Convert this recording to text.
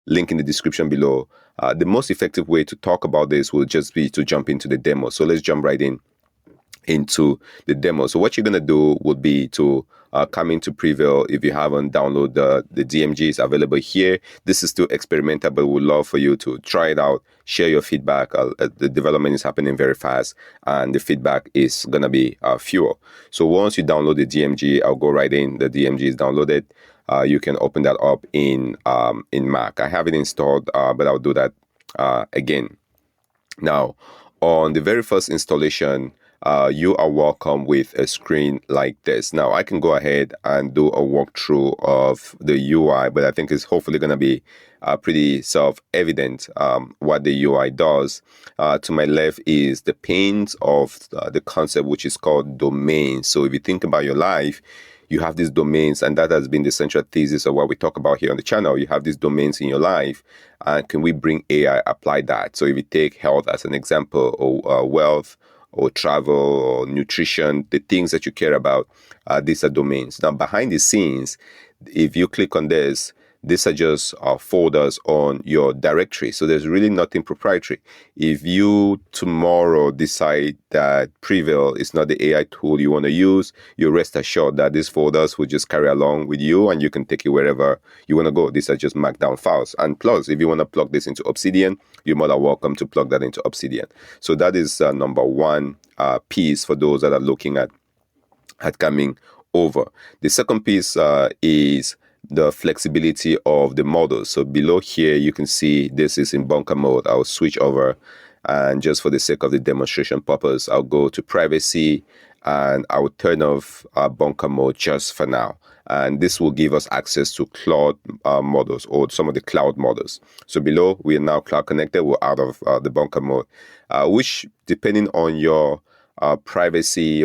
link in the description below. The most effective way to talk about this will just be to jump into the demo. So let's jump right into the demo. So what you're going to do would be to come into Prevail. If you haven't downloaded the DMG, is available here. This is still experimental, but we'd love for you to try it out, share your feedback. The development is happening very fast, and the feedback is going to be fuel. So once you download the DMG, I'll go right in. The DMG is downloaded. You can open that up in Mac. I have it installed, but I'll do that again. Now, on the very first installation, you are welcome with a screen like this. Now, I can go ahead and do a walkthrough of the UI, but I think it's hopefully going to be pretty self-evident what the UI does. To my left is the panes of the concept, which is called domain. So if you think about your life, you have these domains, and that has been the central thesis of what we talk about here on the channel. You have these domains in your life, and can we bring AI, apply that? So if you take health as an example, or wealth, or travel, or nutrition, the things that you care about, these are domains. Now, behind the scenes, if you click on this, these are just folders on your directory. So there's really nothing proprietary. If you tomorrow decide that Prevail is not the AI tool you want to use, you rest assured that these folders will just carry along with you, and you can take it wherever you want to go. These are just Markdown files. And plus, if you want to plug this into Obsidian, you're more than welcome to plug that into Obsidian. So that is number one piece for those that are looking at coming over. The second piece is the flexibility of the models. So below here, you can see this is in bunker mode. I'll switch over, and just for the sake of the demonstration purpose, I'll go to privacy, and I will turn off bunker mode just for now. And this will give us access to cloud models, or some of the cloud models. So below, we are now cloud connected. We're out of the bunker mode, which, depending on your privacy